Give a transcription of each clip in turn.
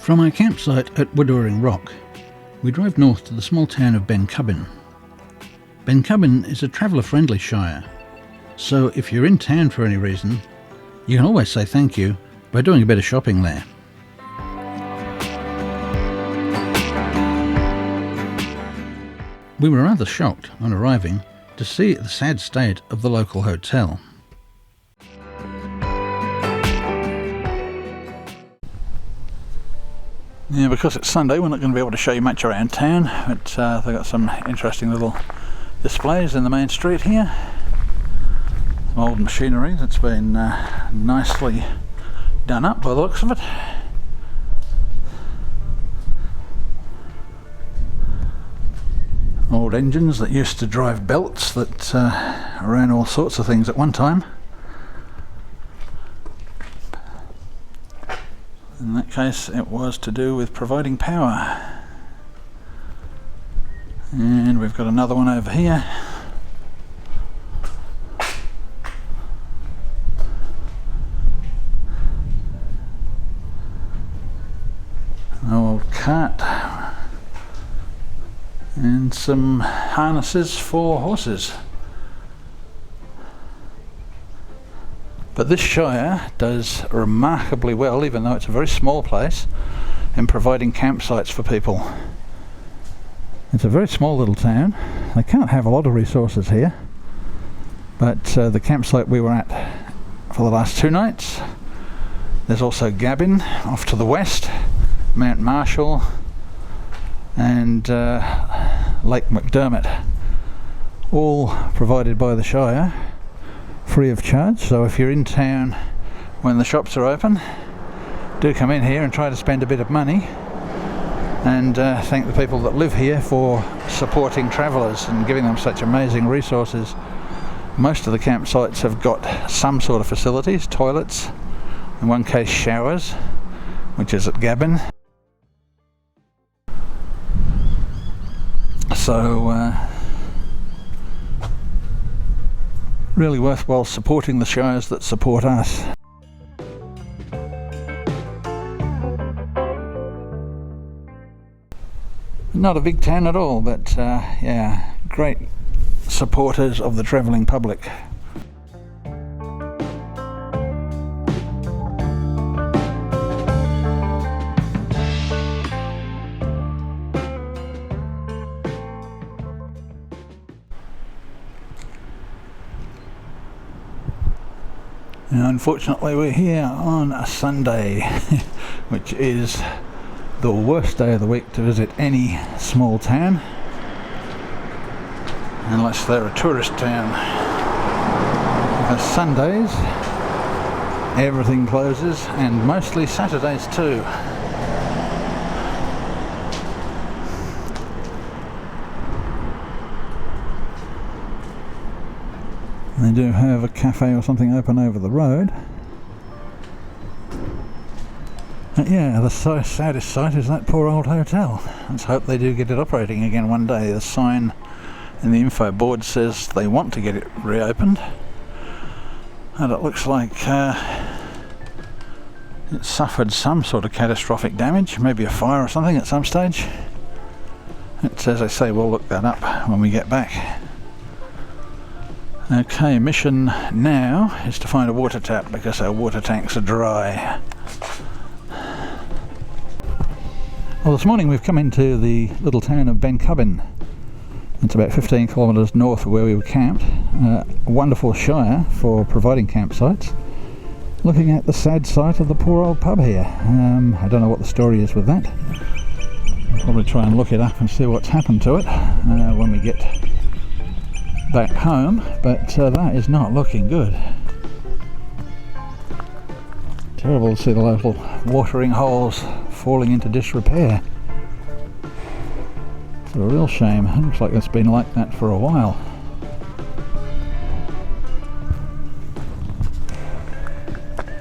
From our campsite at Woodering Rock, we drove north to the small town of Bencubbin. Bencubbin is a traveller-friendly shire, so if you're in town for any reason, you can always say thank you by doing a bit of shopping there. We were rather shocked on arriving to see the sad state of the local hotel. Yeah, because it's Sunday, we're not going to be able to show you much around town, but they've got some interesting little displays in the main street here. Some old machinery that's been nicely done up by the looks of it. Old engines that used to drive belts that ran all sorts of things at one time. In that case, it was to do with providing power. And we've got another one over here. An old cart. And some harnesses for horses. But this shire does remarkably well, even though it's a very small place, in providing campsites for people. It's a very small little town. They can't have a lot of resources here, but the campsite we were at for the last 2 nights, there's also Gabbin off to the west, Mount Marshall, and Lake McDermott, all provided by the shire, free of charge. So if you're in town when the shops are open, do come in here and try to spend a bit of money, and thank the people that live here for supporting travellers and giving them such amazing resources. Most of the campsites have got some sort of facilities, toilets, in one case showers, which is at Gabbin. So really worthwhile supporting the shires that support us. Not a big town at all, but yeah, great supporters of the travelling public. Now, unfortunately, we're here on a Sunday, which is the worst day of the week to visit any small town, unless they're a tourist town. Because Sundays, everything closes, and mostly Saturdays too. They do have a cafe or something open over the road. But yeah, the saddest sight is that poor old hotel. Let's hope they do get it operating again one day. The sign in the info board says they want to get it reopened, and it looks like it suffered some sort of catastrophic damage, maybe a fire or something at some stage. It's, as I say, we'll look that up when we get back. Okay, mission now is to find a water tap because our water tanks are dry. Well, this morning we've come into the little town of Bencubbin. It's about 15 kilometres north of where we were camped. A wonderful shire for providing campsites. Looking at the sad sight of the poor old pub here. I don't know what the story is with that. I'll probably try and look it up and see what's happened to it when we get back home, but that is not looking good. Terrible to see the local watering holes falling into disrepair. It's a real shame. It looks like it's been like that for a while.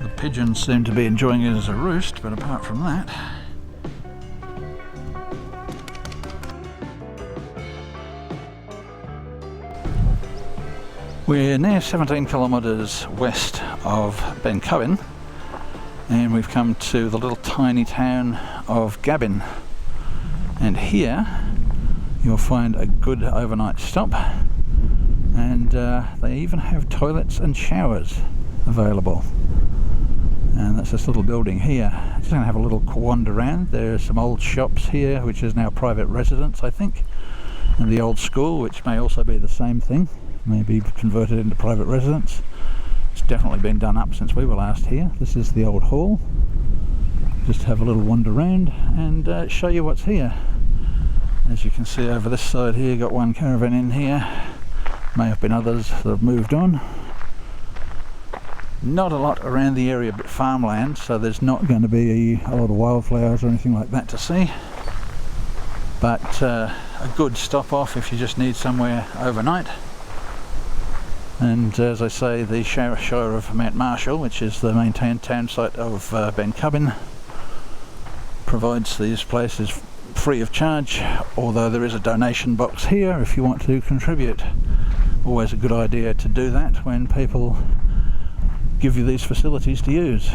The pigeons seem to be enjoying it as a roost, but apart from that, we're now 17 kilometres west of Bencubbin, And we've come to the little tiny town of Gabbin, and here you'll find a good overnight stop, and they even have toilets and showers available. And that's this little building here. Just going to have a little wander around. There are some old shops here, which is now private residence, I think, and the old school, which may also be the same thing, may be converted into private residence. It's definitely been done up since we were last here. This is the old hall. Just have a little wander around and show you what's here. As you can see over this side here, got one caravan in here. May have been others that have moved on. Not a lot around the area but farmland, so there's not going to be a lot of wildflowers or anything like that to see. But a good stop off if you just need somewhere overnight. And as I say, the Shire of Mount Marshall, which is the main town site of Bencubbin, provides these places free of charge, although there is a donation box here if you want to contribute. Always a good idea to do that when people give you these facilities to use.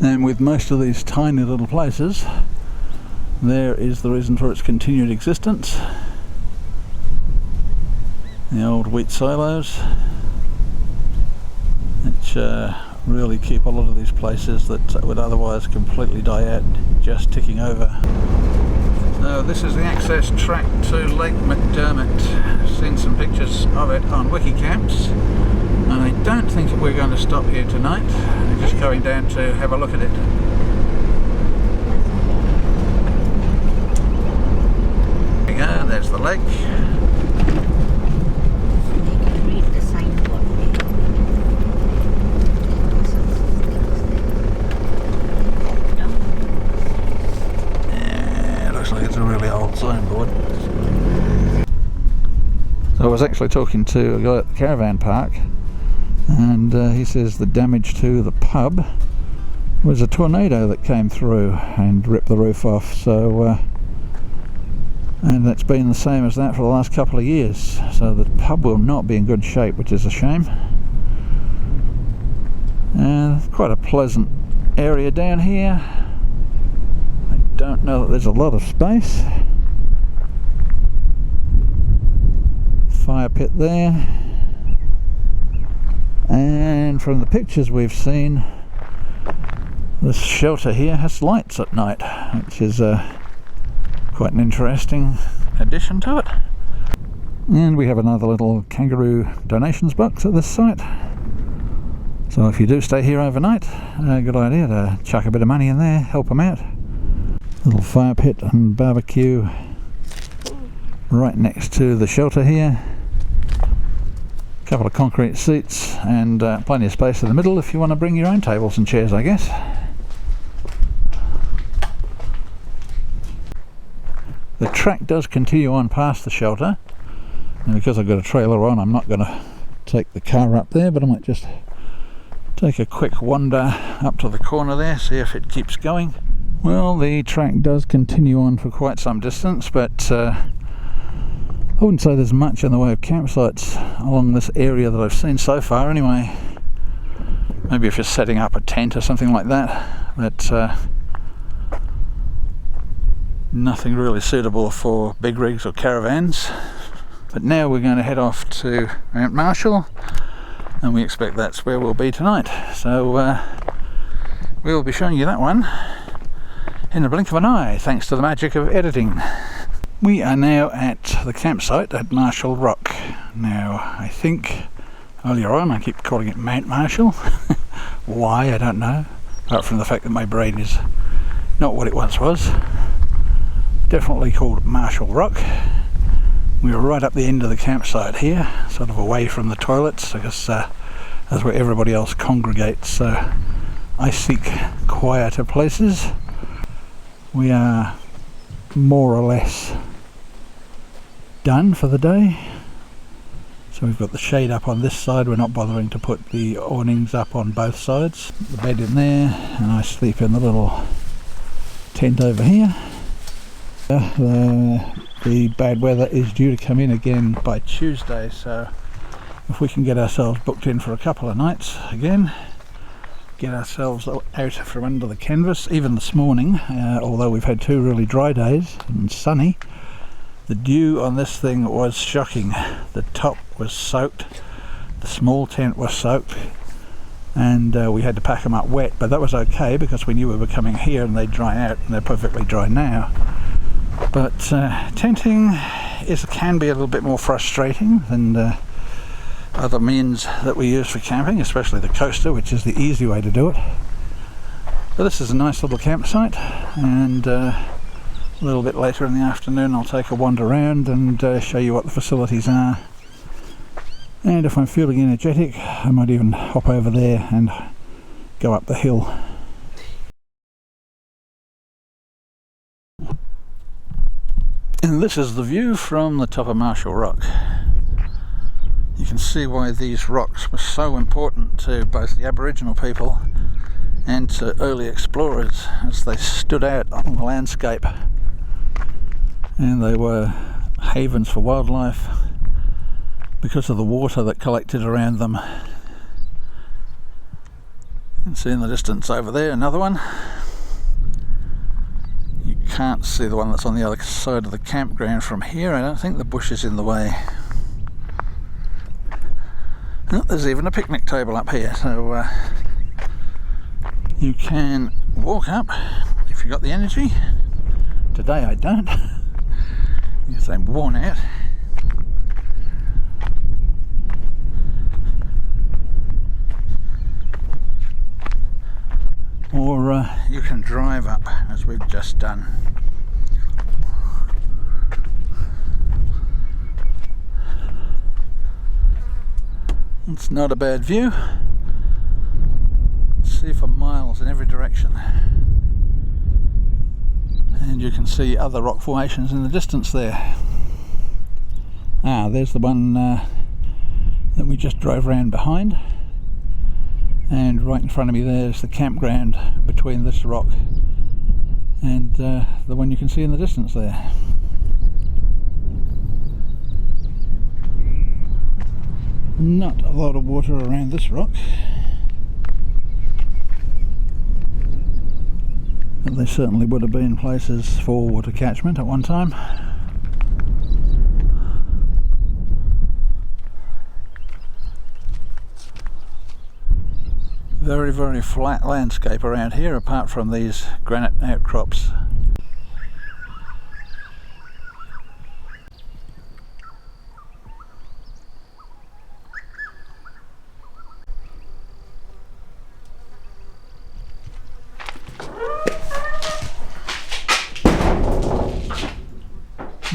And with most of these tiny little places, there is the reason for its continued existence. The old wheat silos, which really keep a lot of these places that would otherwise completely die out just ticking over. So this is the access track to Lake McDermott. I've seen some pictures of it on Wikicamps. And I don't think we're going to stop here tonight. We're just going down to have a look at it. There we go, there's the lake. Read the signboard. Yeah, it looks like it's a really old signboard. So I was actually talking to a guy at the caravan park, and he says the damage to the pub was a tornado that came through and ripped the roof off. So and it's been the same as that for the last couple of years, so the pub will not be in good shape, which is a shame. And quite a pleasant area down here. I don't know that there's a lot of space. Fire pit there. And from the pictures we've seen, this shelter here has lights at night, which is quite an interesting addition to it. And we have another little kangaroo donations box at this site. So if you do stay here overnight, a good idea to chuck a bit of money in there, help them out. Little fire pit and barbecue right next to the shelter here. Couple of concrete seats and plenty of space in the middle if you want to bring your own tables and chairs, I guess. The track does continue on past the shelter, and because I've got a trailer on, I'm not going to take the car up there, but I might just take a quick wander up to the corner there, see if it keeps going. Well, the track does continue on for quite some distance, but I wouldn't say there's much in the way of campsites along this area that I've seen so far anyway. Maybe if you're setting up a tent or something like that, but nothing really suitable for big rigs or caravans. But now we're going to head off to Mount Marshall, and we expect that's where we'll be tonight. So we'll be showing you that one in the blink of an eye, thanks to the magic of editing. We are now at the campsite at Marshall Rock. Now, I think earlier on I keep calling it Mount Marshall. Why, I don't know, apart from the fact that my brain is not what it once was. Definitely called Marshall Rock. We were right up the end of the campsite here, sort of away from the toilets, because that's where everybody else congregates, so I seek quieter places. We are more or less done for the day. So we've got the shade up on this side. We're not bothering to put the awnings up on both sides. The bed in there, and I sleep in the little tent over here. The bad weather is due to come in again by Tuesday, so if we can get ourselves booked in for a couple of nights again, get ourselves out from under the canvas. Even this morning, although we've had 2 really dry days and sunny, the dew on this thing was shocking. The top was soaked, the small tent was soaked, and we had to pack them up wet, but that was okay because we knew we were coming here and they'd dry out, and they're perfectly dry now. But tenting can be a little bit more frustrating than other means that we use for camping, especially the coaster, which is the easy way to do it. But this is a nice little campsite, and a little bit later in the afternoon I'll take a wander around and show you what the facilities are. And if I'm feeling energetic, I might even hop over there and go up the hill. And this is the view from the top of Marshall Rock. You can see why these rocks were so important to both the Aboriginal people and to early explorers, as they stood out on the landscape, and they were havens for wildlife because of the water that collected around them. You can see in the distance over there another one. You can't see the one that's on the other side of the campground from here. I don't think the bush is in the way. Oh, there's even a picnic table up here, so you can walk up if you've got the energy. Today I don't, because I'm worn out. Or you can drive up, as we've just done. It's not a bad view. See for miles in every direction. And you can see other rock formations in the distance there. There's the one that we just drove around behind. And right in front of me there's the campground between this rock and the one you can see in the distance there. Not a lot of water around this rock, but there certainly would have been places for water catchment at one time. Very, very flat landscape around here, apart from these granite outcrops.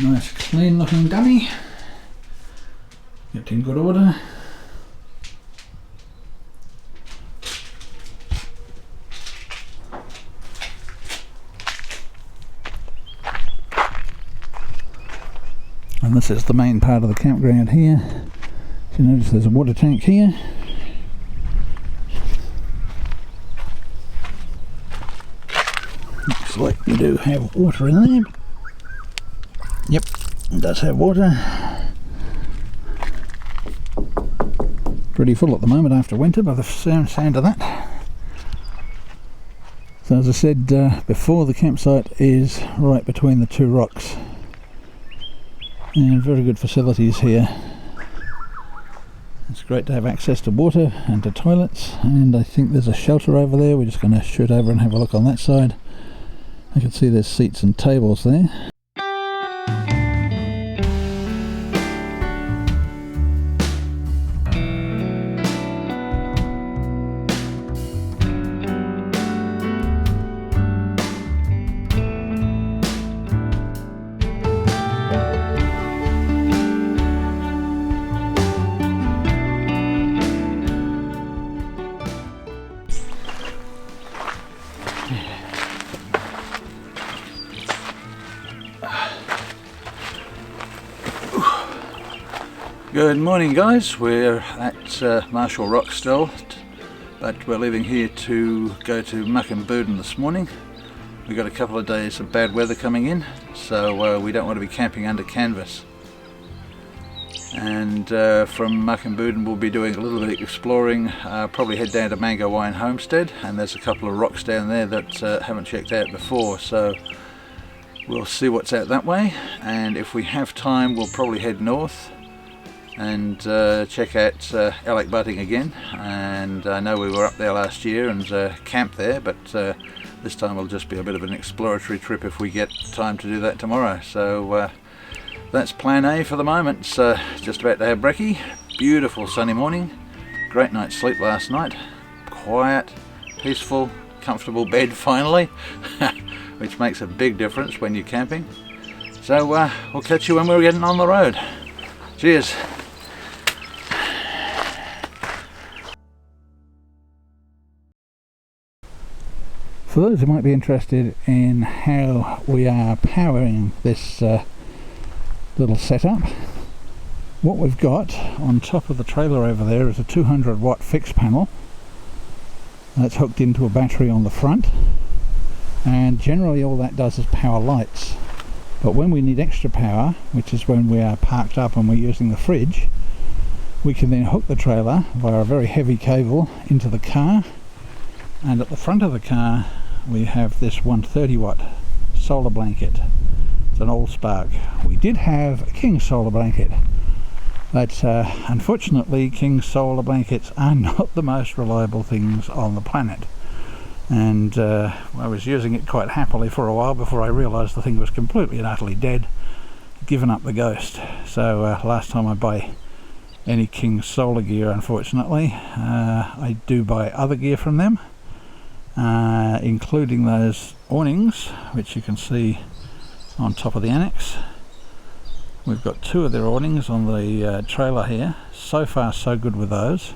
Nice clean looking dummy, kept in good order. And this is the main part of the campground here. So you notice there's a water tank here. Looks like we do have water in there. Yep, it does have water. Pretty full at the moment after winter by the sound of that. So as I said before, the campsite is right between the 2 rocks. And very good facilities here. It's great to have access to water and to toilets, and I think there's a shelter over there. We're just going to shoot over and have a look on that side. I can see there's seats and tables there. Good morning guys, we're at Marshall Rock still, but we're leaving here to go to McDermott this morning. We've got a couple of days of bad weather coming in, so we don't want to be camping under canvas. And from McDermott we'll be doing a little bit of exploring, probably head down to Mango Wine Homestead, and there's a couple of rocks down there that haven't checked out before, so we'll see what's out that way. And if we have time we'll probably head north and check out Alec Butting again. And I know we were up there last year and camped there, but this time will just be a bit of an exploratory trip if we get time to do that tomorrow. So that's plan A for the moment. It's just about to have brekkie. Beautiful sunny morning, great night's sleep last night, quiet, peaceful, comfortable bed finally, which makes a big difference when you're camping. So we'll catch you when we're getting on the road. Cheers. For those who might be interested in how we are powering this little setup, what we've got on top of the trailer over there is a 200 watt fixed panel that's hooked into a battery on the front, and generally all that does is power lights. But when we need extra power, which is when we are parked up and we're using the fridge, we can then hook the trailer via a very heavy cable into the car, and at the front of the car we have this 130 watt solar blanket. It's an Allspark. We did have a King solar blanket, but unfortunately King solar blankets are not the most reliable things on the planet. And I was using it quite happily for a while before I realised the thing was completely and utterly dead, given up the ghost. So last time I buy any King solar gear, unfortunately, I do buy other gear from them, including those awnings which you can see on top of the annex. We've got two of their awnings on the trailer here. So far so good with those.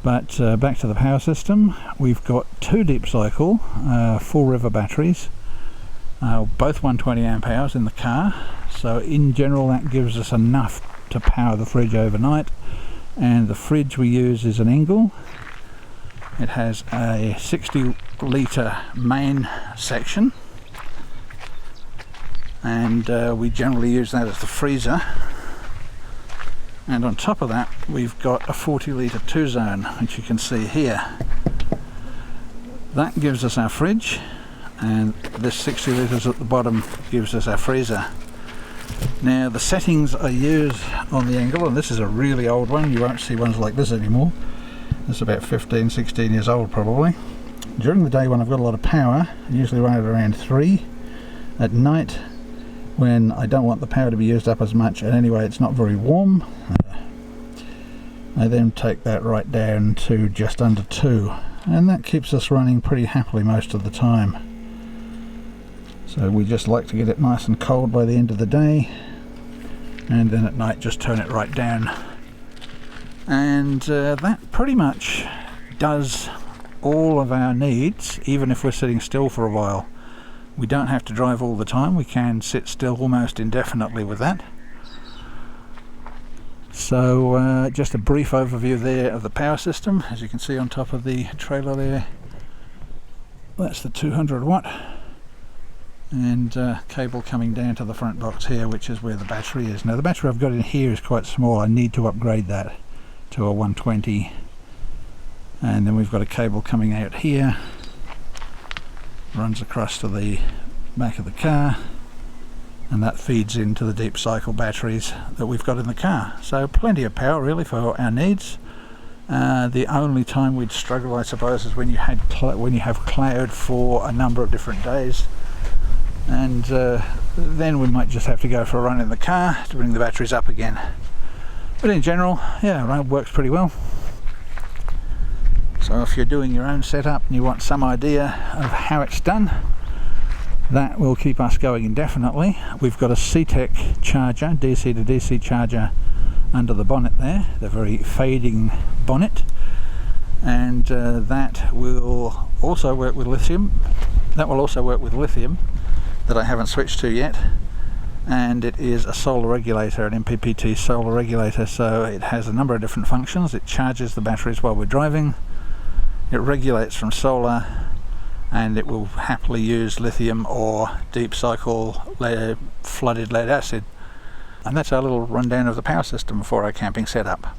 But back to the power system, we've got two deep cycle full river batteries, both 120 amp hours in the car, so in general that gives us enough to power the fridge overnight. And the fridge we use is an Engel. It has a 60 litre main section, and we generally use that as the freezer. And on top of that we've got a 40 litre 2 zone, which you can see here. That gives us our fridge, and this 60 litres at the bottom gives us our freezer. Now the settings I use on the Engel, and this is a really old one, you won't see ones like this anymore. This is about 15-16 years old probably. During the day when I've got a lot of power, I usually run it around 3. At night, when I don't want the power to be used up as much, and anyway it's not very warm, I then take that right down to just under 2, and that keeps us running pretty happily most of the time. So we just like to get it nice and cold by the end of the day, and then at night just turn it right down. And that pretty much does all of our needs, even if we're sitting still for a while. We don't have to drive all the time, we can sit still almost indefinitely with that. So just a brief overview there of the power system. As you can see on top of the trailer there, that's the 200 watt, and cable coming down to the front box here, which is where the battery is. Now the battery I've got in here is quite small, I need to upgrade that to a 120. And then we've got a cable coming out here, runs across to the back of the car, and that feeds into the deep cycle batteries that we've got in the car. So plenty of power really for our needs. The only time we'd struggle, I suppose, is when you have cloud for a number of different days, and then we might just have to go for a run in the car to bring the batteries up again. But in general, yeah, it works pretty well. So if you're doing your own setup and you want some idea of how it's done, that will keep us going indefinitely. We've got a CTEC charger, DC to DC charger, under the bonnet there, the very fading bonnet, and that will also work with lithium. That will also work with lithium that I haven't switched to yet. and it is a solar regulator, an MPPT solar regulator, so it has a number of different functions. It charges the batteries while we're driving, it regulates from solar, and it will happily use lithium or deep cycle flooded lead acid. And that's our little rundown of the power system for our camping setup.